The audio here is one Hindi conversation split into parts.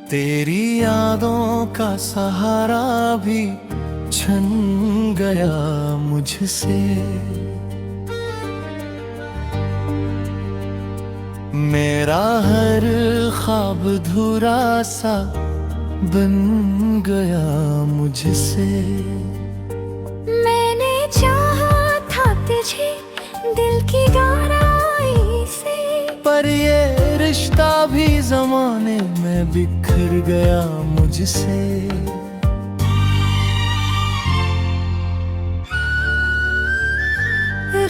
तेरी यादों का सहारा भी छन गया मुझसे। मेरा हर ख्वाब धुरा सा बन गया मुझसे। मैंने चाहा था तुझे दिल की गहराई से, पर ये रिश्ता भी जमाने में बिखर गया मुझसे।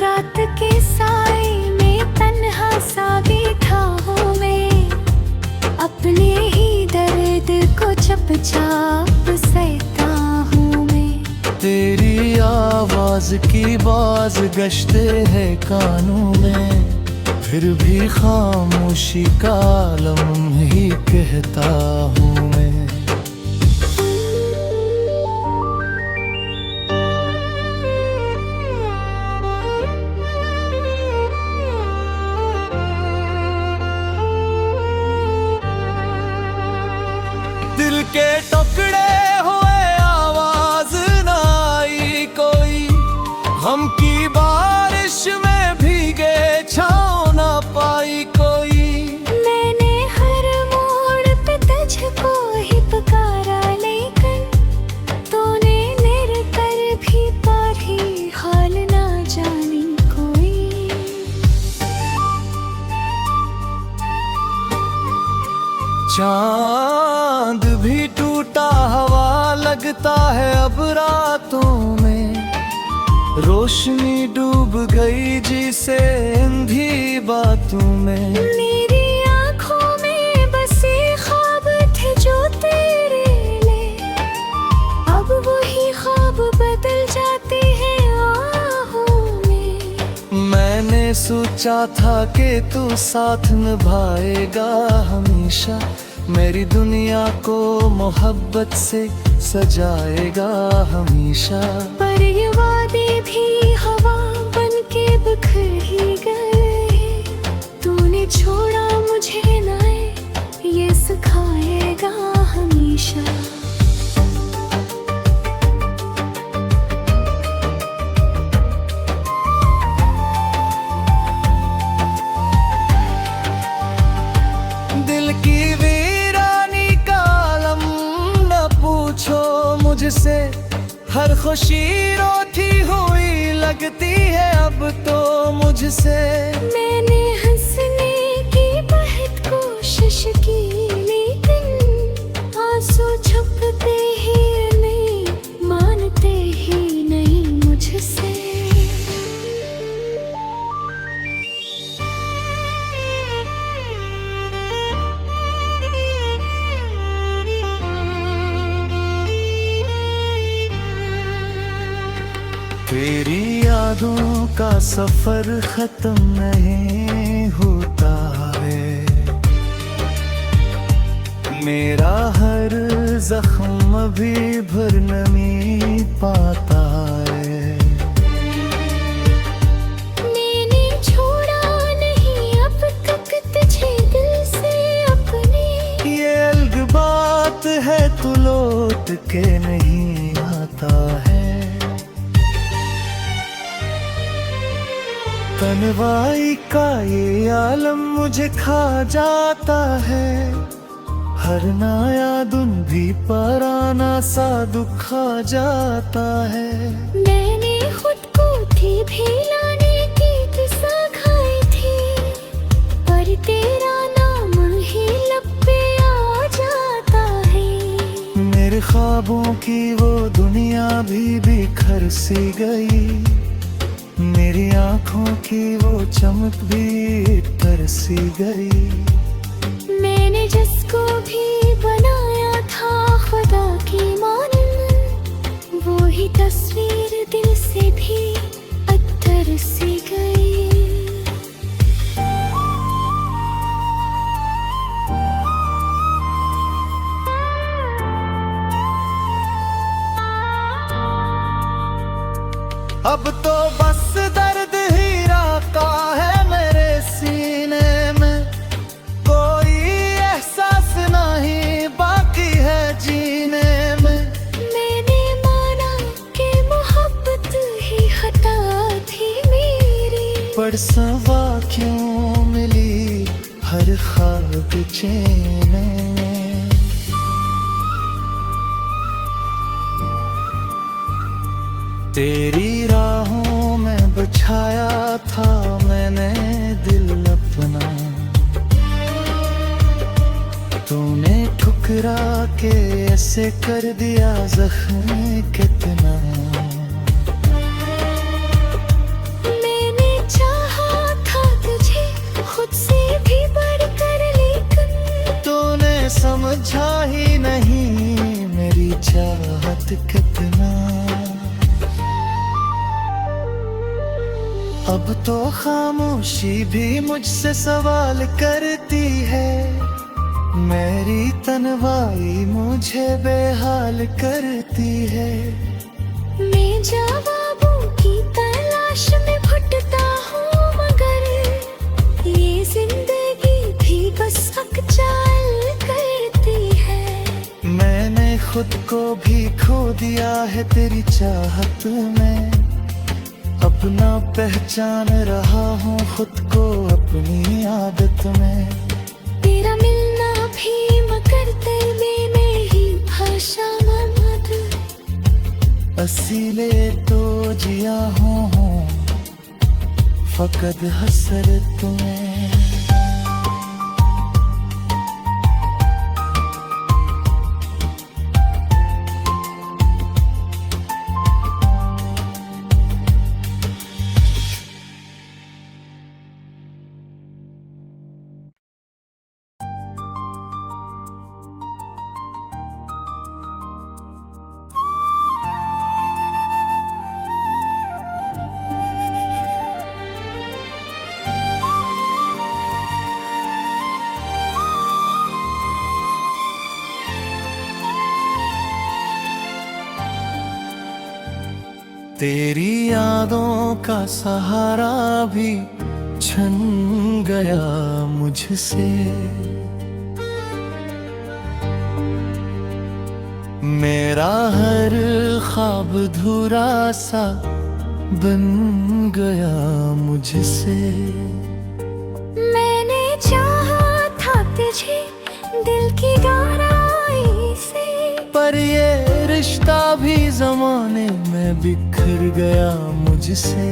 रात के साए में तन्हा सा बैठा हूँ मैं, अपने ही दर्द को चुपचाप सहता हूँ मैं। तेरी आवाज की बाज गश्ते है कानों में, फिर भी खामोशी का आलम ही कहता हूँ मैं। दिल के टुकड़े हुए आवाज ना आई कोई, हम की बारिश में भीगे छाँव ना पाई कोई। मैंने हर मोड़ पे तुझको ही पुकारा, लेकिन तूने मेरे कर भी पारी हाल ना जानी कोई। चांद भी टूटा हवा लगता है अब रातों में, रोशनी डूब गई जिसे अंधी बातों में। मेरी आँखों में बसे ख्वाब थे जो तेरे लिए, अब वही ख्वाब बदल जाते हैं आहों में। मैंने सोचा था कि तू साथ निभाएगा हमेशा, मेरी दुनिया को मोहब्बत से सजाएगा हमेशा। पर ये वादे भी हवा बन के बिखर ही गए, तूने छोड़ा मुझे ना ये सिखाएगा हमेशा। दिल की वीरानी का आलम न पूछो मुझसे, हर खुशी रोती हुई लगती है अब तो मुझसे। मैंने हंसने की बहुत कोशिश की, लेकिन आंसू छुपते ही नहीं, मानते ही नहीं मुझसे। तेरी यादों का सफर खत्म नहीं होता है, मेरा हर जख्म भी भर नहीं पाता है। मैंने छोड़ा नहीं अब तक तुझे दिल से अपने, ये अलग बात है तू लौट के नहीं आता है। तन्हाई का ये आलम मुझे खा जाता है, हर नया दिन भी पराना सा दुखा जाता है। मैंने खुद को थी भी लाने की किस्सा खाई थी, पर तेरा नाम ही लब पे आ जाता है। मेरे ख्वाबों की वो दुनिया भी बिखर सी गई, मेरी आंखों की वो चमक भी तरसी गई। मैंने जिसको भी बनाया था खुदा की मानन, वो ही तस्वीर दिल से भी अत्तर सी गई। अब तो बस दर्द ही रखा है मेरे सीने में, कोई एहसास नहीं। खता थी मेरी। पर सवा क्यों मिली हर ख्वाब चैन में। तेरी राहों में बिछाया था मैंने दिल अपना, तूने ठुकरा के ऐसे कर दिया जख्म कितना। मैंने चाहा था तुझे खुद से भी बढ़कर, लेकिन तूने समझा ही नहीं मेरी चाहत कितना। अब तो खामोशी भी मुझसे सवाल करती है, मेरी तन्हाई मुझे बेहाल करती है। मैं जवाबों की तलाश में भटकता हूँ, मगर ये जिंदगी भी बस हक चाल करती है। मैंने खुद को भी खो दिया है तेरी चाहत में, अपना पहचान रहा हूँ खुद को अपनी आदत में। तेरा मिलना भी मगर तेरे में ही भाषा मत, असीले तो जिया हूँ फकत हसरत में। तेरी यादों का सहारा भी छन गया मुझसे, मेरा हर ख्वाब धुरा सा बन गया मुझसे। मैंने चाहा था तुझे दिल की गहराई से, पर ये रिश्ता भी जमाने में बिखर गया मुझसे।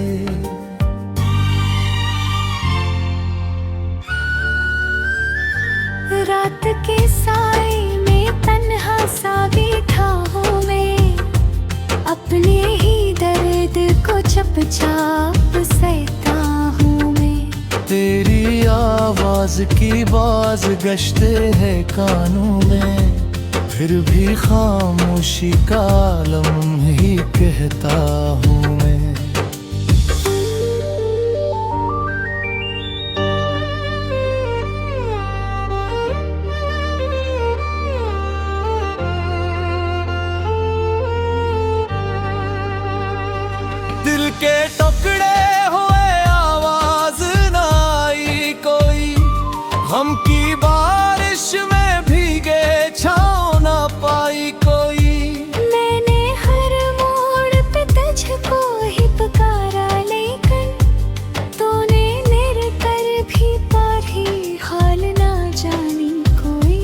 रात के साए में तन्हा सा बैठा हूँ मैं, अपने ही दर्द को चुपचाप सहता हूँ मैं। तेरी आवाज की बाज गश्ते है कानों में, फिर भी खामोशी का आलम ही कहता हूँ मैं। दिल के टुकड़े हुए आवाज ना आई कोई, हम की बारिश में भीगे छाँव ना पाई कोई। मैंने हर मोड़ पे तुझको ही पुकारा, लेकिन तूने मेरे कर भी पारी हाल ना जानी कोई।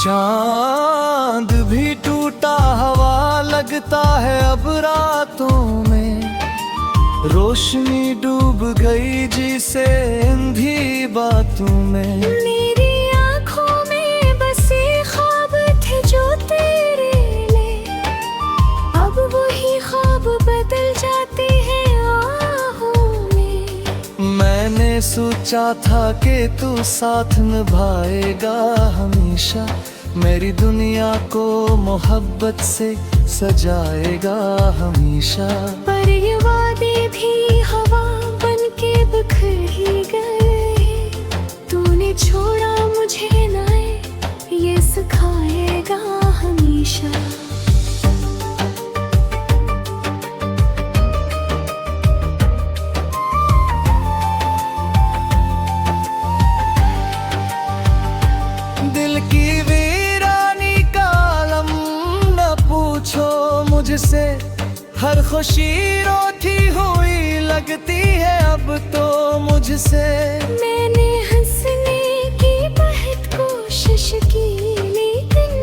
चांद भी टूटा हवा लगता है अब रातों में, रोशनी डूब गई जिसे अंधी बातों में। मेरी आँखों में बसे ख्वाब थे जो तेरे लिए, अब वही ख्वाब बदल जाते हैं आहों में। मैंने सोचा था कि तू साथ निभाएगा हमेशा, मेरी दुनिया को मोहब्बत से सजाएगा हमेशा। पर ये वादे भी हवा बन के बिखर ही गए, तूने छोड़ा मुझे ना ये सिखाएगा हमेशा। दिल की वीरानी का आलम मुझसे, हर खुशी रोती हुई लगती है अब तो मुझसे। मैंने हंसने की बहुत कोशिश की, लेकिन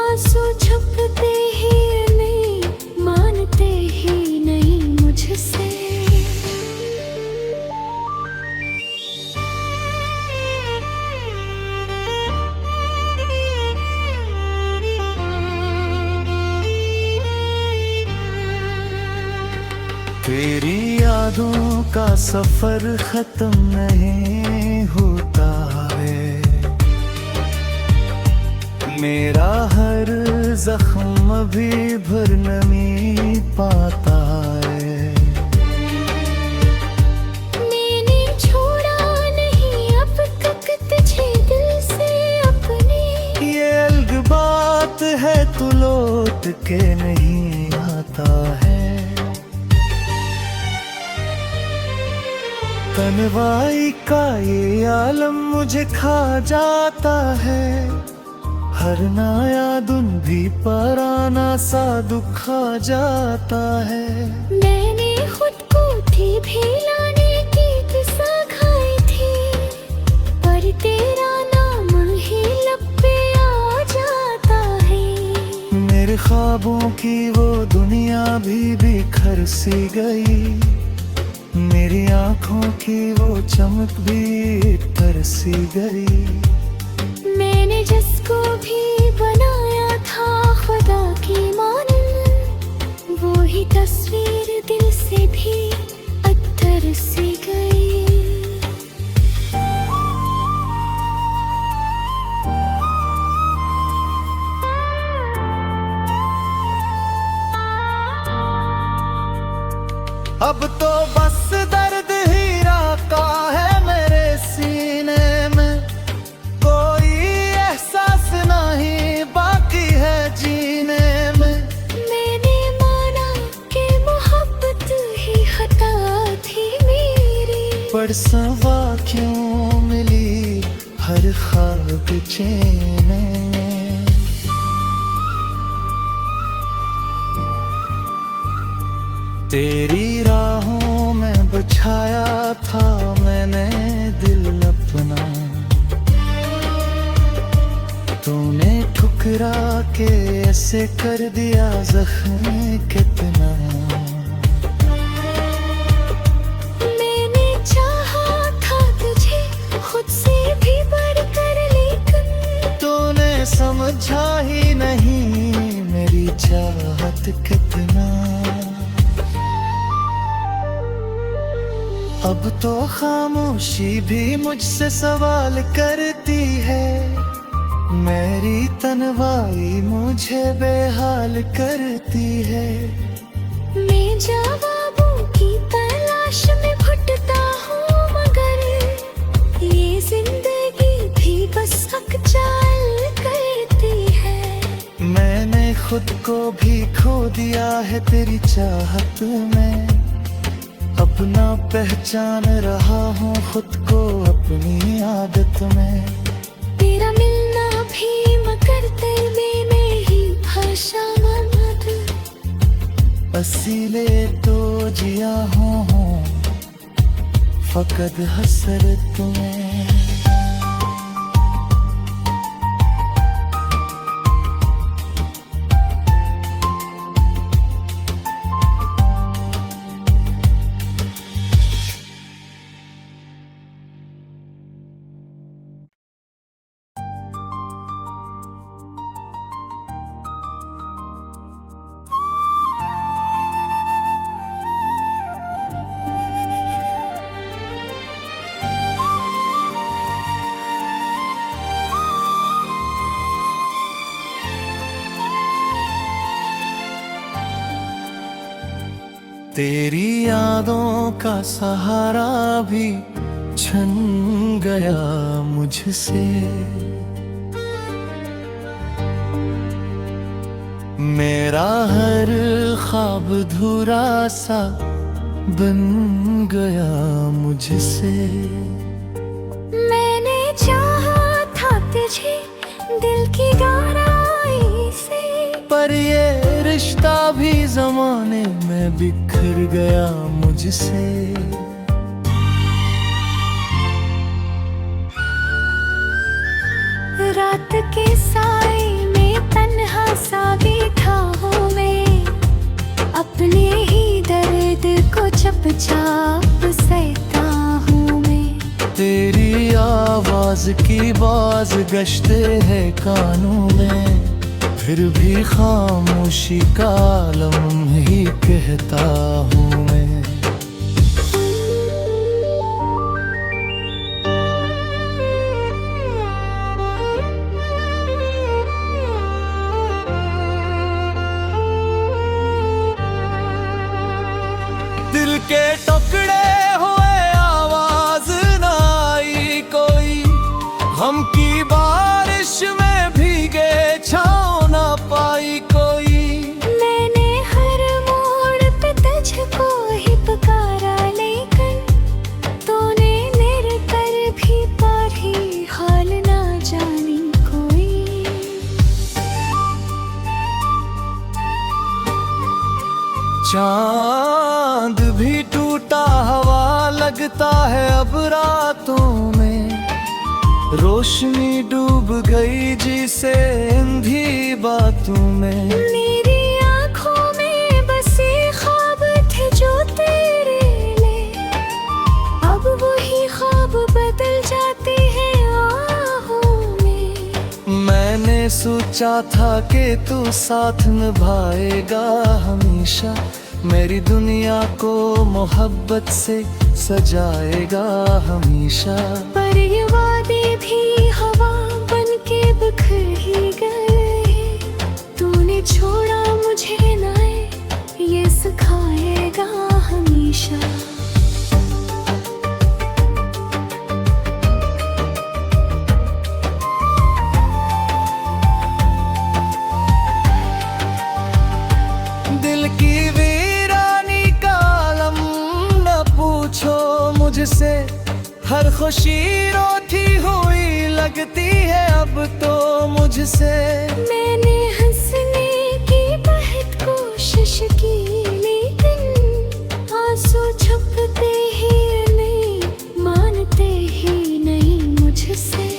आंसू छुपते ही नहीं, मानते ही नहीं मुझसे। तेरी यादों का सफर खत्म नहीं होता है, मेरा हर जख्म भी भर नहीं पाता है। मैंने छोड़ा नहीं अब तक तुझे दिल से अपने, ये अलग बात है तू लौट के नहीं आता है। तन्हाई का ये आलम मुझे खा जाता है, हर नया दिन भी पराना सा दुखा जाता है। मैंने खुद को थी भिलाने की तुसा खाई थी, पर तेरा नाम ही लब पे आ जाता है। मेरे ख्वाबों की वो दुनिया भी बिखर सी गई, मेरी आंखों की वो चमक भी तरसी गई। मैंने जिसको भी बनाया था खुदा की मानन, वो ही तस्वीर दिल से भी अत्तर सी गई। अब तो बस दर्द ही रखा है मेरे सीने में, कोई एहसास नहीं बाकी है जीने में। मैंने माना कि मोहब्बत ही खता थी मेरी, पर सवा क्यों मिली हर ख्वाब चैन में। तेरी राहों में बिछाया था मैंने दिल अपना, तूने ठुकरा के ऐसे कर दिया जख्म कितना। मैंने चाहा था तुझे खुद से भी बढ़कर, लेकिन तूने समझा ही नहीं मेरी चाहत कितना। अब तो खामोशी भी मुझसे सवाल करती है, मेरी तन्हाई मुझे बेहाल करती है। मैं जवाबों की तलाश में भटकता हूँ, मगर ये जिंदगी भी बस हक चाल करती है। मैंने खुद को भी खो दिया है तेरी चाहत में, अपना पहचान रहा हूँ खुद को अपनी आदत में। तेरा मिलना भी मगर तेरे में ही भाषा मत, असीले तो जिया हूँ फकत हसरत में। तेरी यादों का सहारा भी छन गया मुझसे, मेरा हर ख्वाब धुरा सा बन गया मुझसे। मैंने चाहा था तुझे दिल की गहराई से, पर ये रिश्ता मैं बिखर गया मुझसे। रात के साए में तन्हा सा बैठा हूँ मैं, अपने ही दर्द को चुपचाप सहता हूँ मैं। तेरी आवाज की बाज गश्ते है कानों में, फिर भी खामोशी का आलम ही कहता हूँ मैं। दिल के टुकड़े हुए आवाज ना आई कोई, हम की बारिश में भीगे छाँव ना पाई कोई। मैंने हर मोड़ पे तुझको ही पुकारा, लेकिन तूने मेरे कर भी पारी हाल ना जानी कोई। चांद भी टूटा हवा लगता है अब रातों में, रोशनी डूब गई जिसे अंधी बातों में। मेरी आँखों में बसे ख्वाब थे जो तेरे लिए, अब वही ख्वाब बदल जाते हैं आहों में। मैंने सोचा था कि तू साथ निभाएगा हमेशा, मेरी दुनिया को मोहब्बत से सजाएगा हमेशा। पर ये वादे भी हवा बन के बिखर ही गए, तूने छोड़ा मुझे ना ये सिखाएगा हमेशा। दिल की वीरानी का आलम न पूछो मुझसे, हर खुशी रोती हुई लगती है अब तो मुझसे। मैंने हंसने की बहुत कोशिश की, लेकिन आंसू छुपते ही नहीं, मानते ही नहीं मुझसे।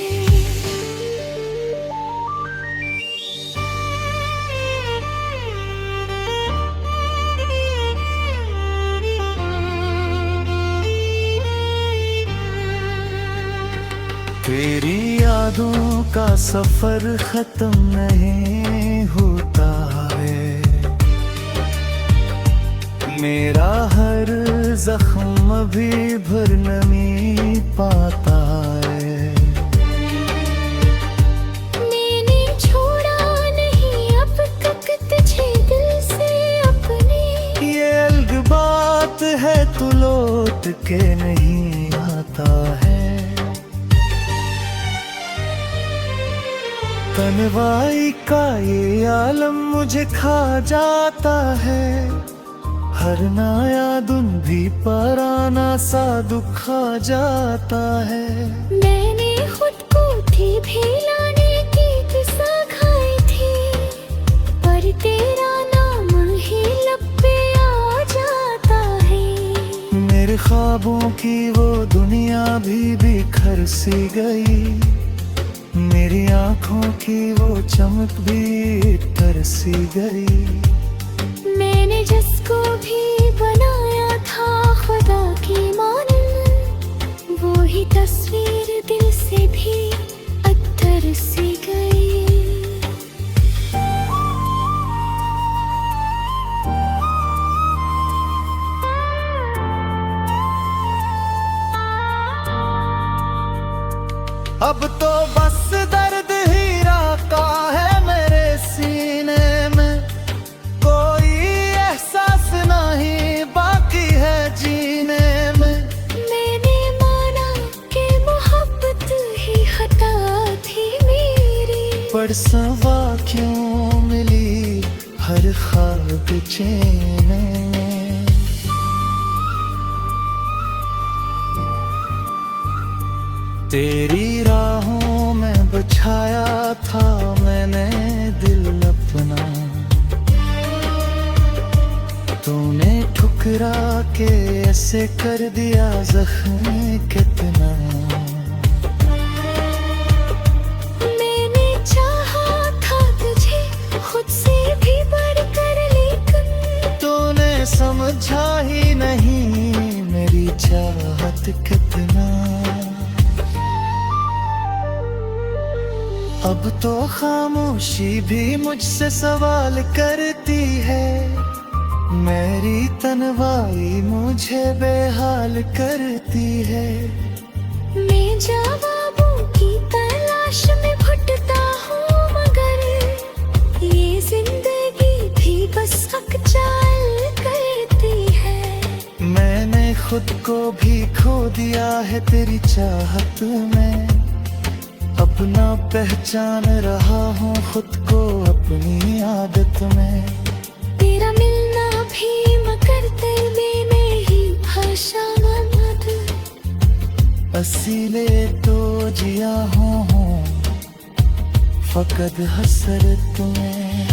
तेरी यादों का सफर खत्म नहीं होता है, मेरा हर जख्म भी भर नहीं पाता है। मैंने छोड़ा नहीं अब तक तुझे दिल से अपने, ये अलग बात है तू लौट के नहीं आता है। तन्हाई का ये आलम मुझे खा जाता है, हर नया दिन भी पराना सा दुखा जाता है। मैंने खुद को थी भिलाने की तुसा खाई थी, पर तेरा नाम ही लब पे आ जाता है। मेरे ख्वाबों की वो दुनिया भी बिखर सी गई, मेरी आंखों की वो चमक भी तरसी गई। मैंने जिसको भी बनाया था खुदा की मानन, वो ही तस्वीर दिल से भी अत्तर सी गई। अब तो बस दर्द ही राका है मेरे सीने में, कोई एहसास नहीं बाकी है जीने में। मैंने माना कि मोहब्बत ही खता थी मेरी, पर सवा क्यों मिली हर ख्वाब चैन में। तेरी राहों में बिछाया था मैंने दिल अपना, तूने ठुकरा के ऐसे कर दिया जख्म कितना। मैंने चाहा था तुझे खुद से भी बढ़कर, लेकिन तूने समझा ही नहीं मेरी चाहत कितना। अब तो खामोशी भी मुझसे सवाल करती है, मेरी तन्हाई मुझे बेहाल करती है। मैं जवाबों की तलाश में भटकता हूँ, मगर ये जिंदगी भी बस हक चाल करती है। मैंने खुद को भी खो दिया है तेरी चाहत में, अपना पहचान रहा हूँ खुद को अपनी आदत में। तेरा मिलना भी मगर तेरे में ही भाषा मत, असीले तो जिया हूँ फकत हसरत में।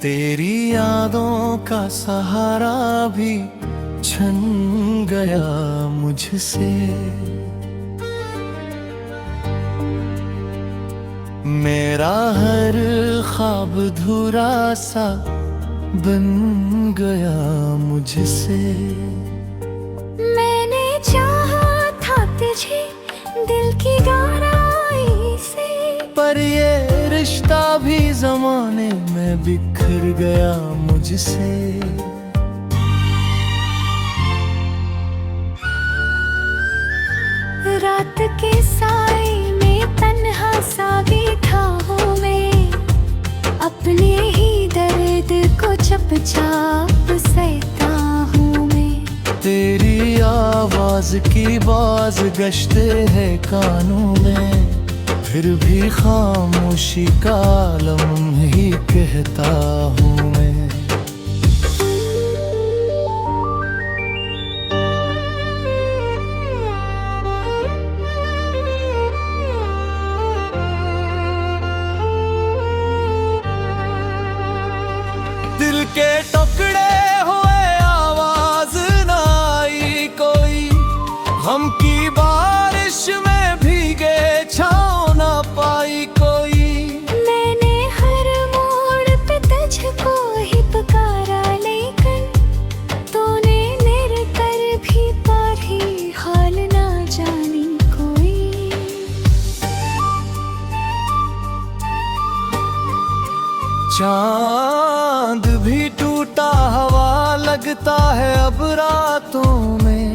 तेरी यादों का सहारा भी छन गया मुझसे, मेरा हर ख्वाब धुरा सा बन गया मुझसे। मैंने चाहा था तुझे दिल की गहराई से, पर ये रिश्ता भी जमाने में बिखर गया मुझसे। रात के साए में तन्हा सा बैठा हूँ मैं, अपने ही दर्द को चुपचाप सहता हूँ मैं। तेरी आवाज की बाज गश्ते है कानों में, फिर भी खामोशी का आलम ही कहता हूँ मैं। दिल के टुकड़े हुए आवाज ना आई कोई, हम की बारिश में भीगे छाँव ना पाई कोई। मैंने हर मोड़ पे तुझको ही पुकारा, लेकिन तूने मेरे कर भी पारी हाल ना जानी कोई। चांद भी टूटा हवा लगता है अब रातों में,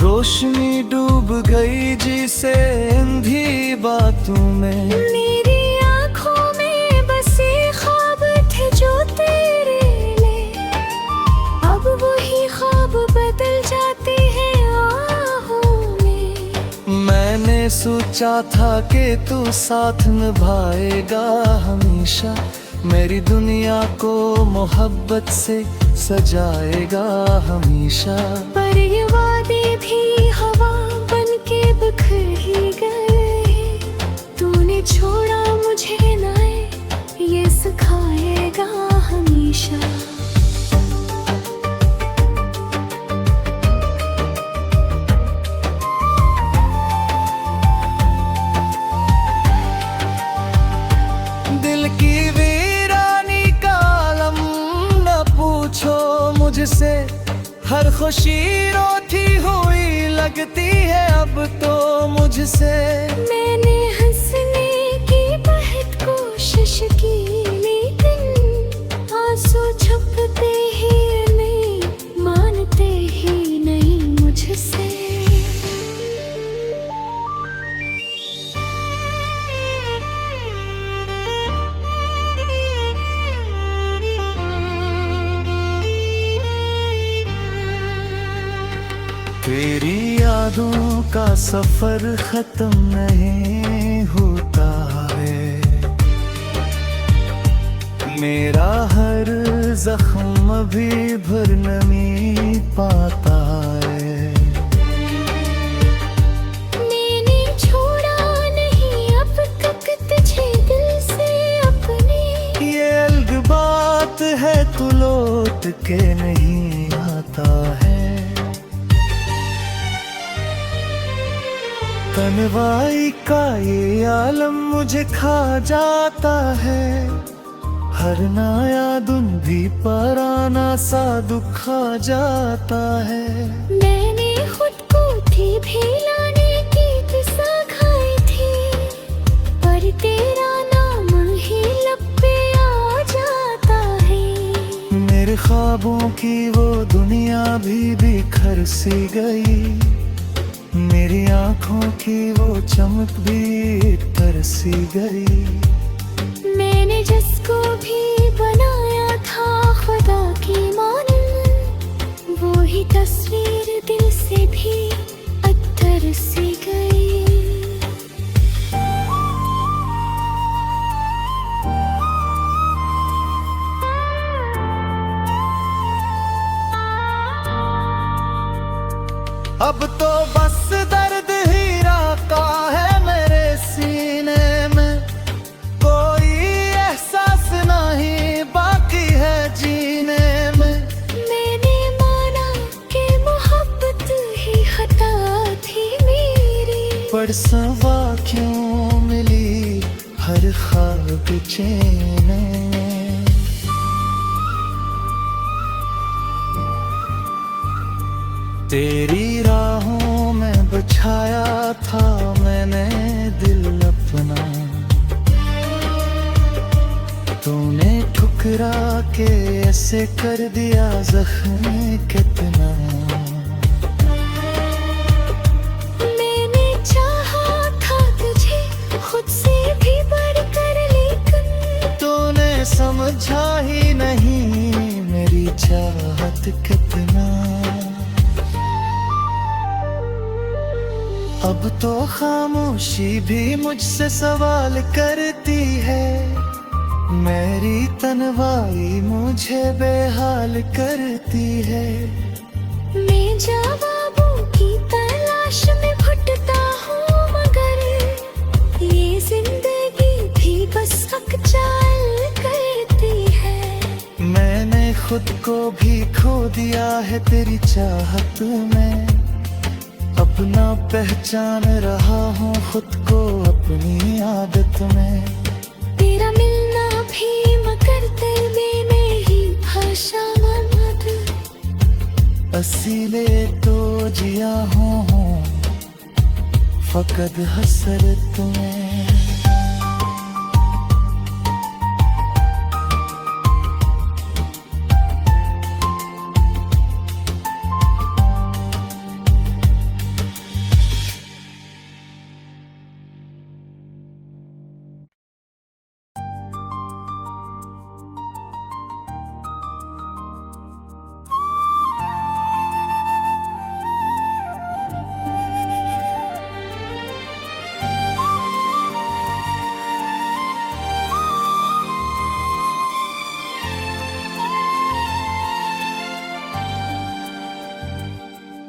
रोशनी डूब गई जिसे अंधी बातों में। मेरी आँखों में बसे ख्वाब थे जो तेरे लिए, अब वही ख्वाब बदल जाते हैं आहों में। मैंने सोचा था कि तू साथ निभाएगा हमेशा, मेरी दुनिया को मोहब्बत से सजाएगा हमेशा। पर ये वादे भी हवा बन के बिखर ही गए, तूने छोड़ा मुझे ना ये सिखाएगा हमेशा। दिल की वीरानी का आलम न पूछो मुझसे, हर खुशी रोती हुई लगती है अब तो मुझसे। मैंने हंसने की बहुत कोशिश की, लेकिन आंसू छुपते ही नहीं, मानते ही नहीं मुझसे। तेरी यादों का सफर खत्म नहीं होता है, मेरा हर जख्म भी भर नहीं पाता है। मैंने छोड़ा नहीं अब तक तुझे दिल से अपने, ये अलग बात है तू लौट के नहीं आता है। तन्हाई का ये आलम मुझे खा जाता है, हर नया दिन भी पराना सा दुखा जाता है। मैंने खुद को थी भिलाने की तुसा खाई थी, पर तेरा नाम ही लब पे आ जाता है। मेरे ख्वाबों की वो दुनिया भी बिखर सी गई, मेरी आंखों की वो चमक भी तरसी गई। मैंने जिसको भी बनाया था खुदा की मानन, वो ही तस्वीर दिल से भी अत्तर सी गई। अब तो बस दर्द ही राका है मेरे सीने में, कोई एहसास नहीं बाकी है जीने में। मैंने माना कि मोहब्बत ही खता थी मेरी, पर सवा क्यों मिली हर ख्वाब चैन में। तेरी राहों में बिछाया था मैंने दिल अपना, तूने ठुकरा के ऐसे कर दिया जख्म कितना। मैंने चाहा था तुझे खुद से भी बढ़कर, लेकिन तूने समझा ही नहीं मेरी चाहत कितना। अब तो खामोशी भी मुझसे सवाल करती है, मेरी तन्हाई मुझे बेहाल करती है। मैं जवाबों की तलाश में भटकता हूँ, मगर ये जिंदगी भी बस हक चाल करती है। मैंने खुद को भी खो दिया है तेरी चाहत में, अपना पहचान रहा हूँ खुद को अपनी आदत में। तेरा मिलना भी मगर दिल में नहीं भाषा मत, असीले तो जिया हूँ फकत हसरत में।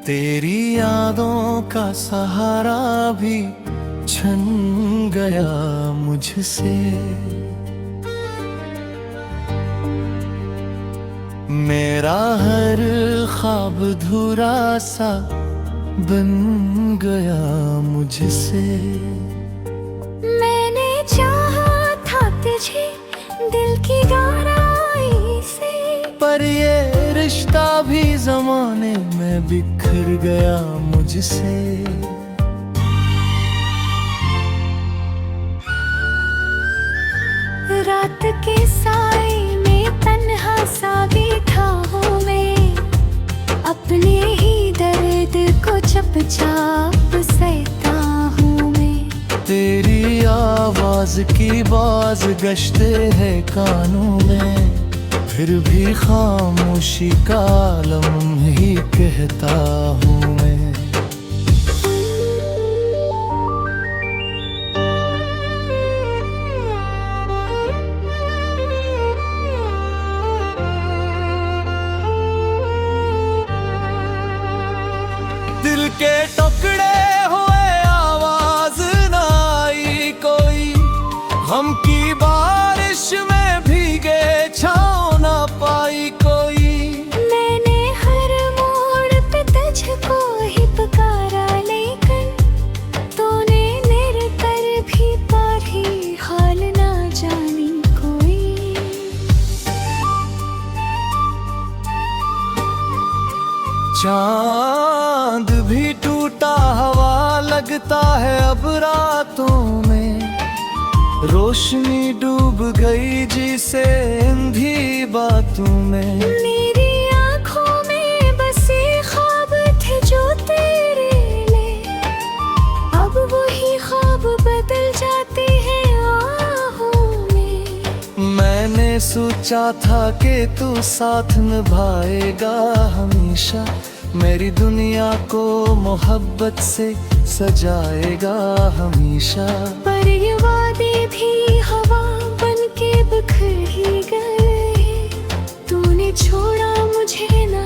तेरी यादों का सहारा भी छन गया मुझसे, मेरा हर ख्वाब धुरा सा बन गया मुझसे। मैंने चाहा था तुझे दिल की गहराई से, पर ये रिश्ता भी जमाने में बिखर गया मुझसे। रात के साए में तन्हा सा बैठा हूँ मैं, अपने ही दर्द को चुपचाप सहता हूँ मैं। तेरी आवाज की बाज गश्ते है कानों में, फिर भी खामोशी का आलम ही कहता हूँ मैं। जकड़े हुए आवाज ना आई कोई, हम की बारिश में भीगे छाँव ना पाई कोई। मैंने हर मोड़ पे तुझको ही पुकारा, लेकिन तूने मेरे कर भी पारी हाल ना जानी कोई। चांद भी टूटा हवा लगता है अब रातों में, रोशनी डूब गई जिसे अंधी बातों में। मेरी आँखों में बसे ख्वाब थे जो तेरे लिए, अब वही ख्वाब बदल जाते हैं आहों में। मैंने सोचा था कि तू साथ निभाएगा हमेशा, मेरी दुनिया को मोहब्बत से सजाएगा हमेशा। पर ये वादे भी हवा बन के बिखर ही गए, तूने छोड़ा मुझे ना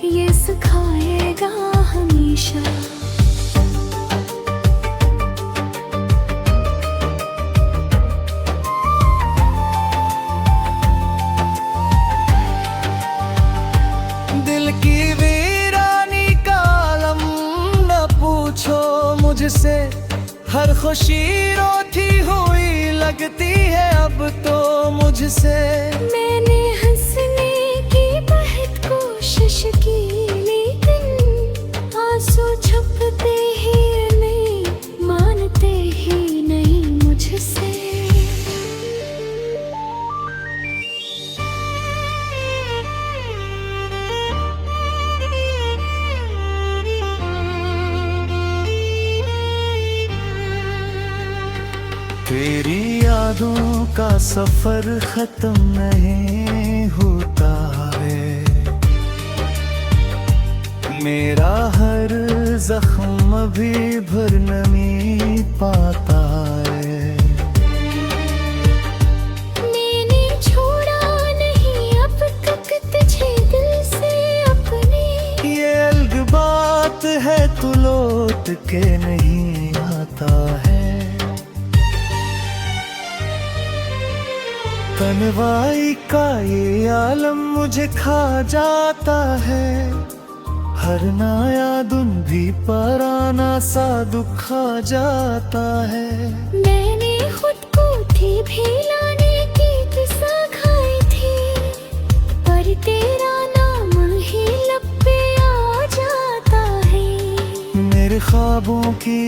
ये सिखाएगा हमेशा। दिल की वीरानी का आलम न पूछो मुझसे, हर खुशी रोती हुई लगती है अब तो मुझसे। मैंने हंसने की बहुत कोशिश की, लेकिन आंसू छुपते ही नहीं, मानते ही नहीं मुझसे। तेरी यादों का सफर खत्म नहीं होता है, मेरा हर जख्म भी भर नहीं पाता है। मैंने छोड़ा नहीं अब तक तुझे दिल से अपने, ये अलग बात है तू लौट के नहीं आता है। तन्हाई का ये आलम मुझे खा जाता है, हर नया दिन भी पराना सा दुखा जाता है। मैंने खुद को थी भी लाने की तुसा खाई थी, पर तेरा नाम ही लब पे आ जाता है। मेरे ख्वाबों की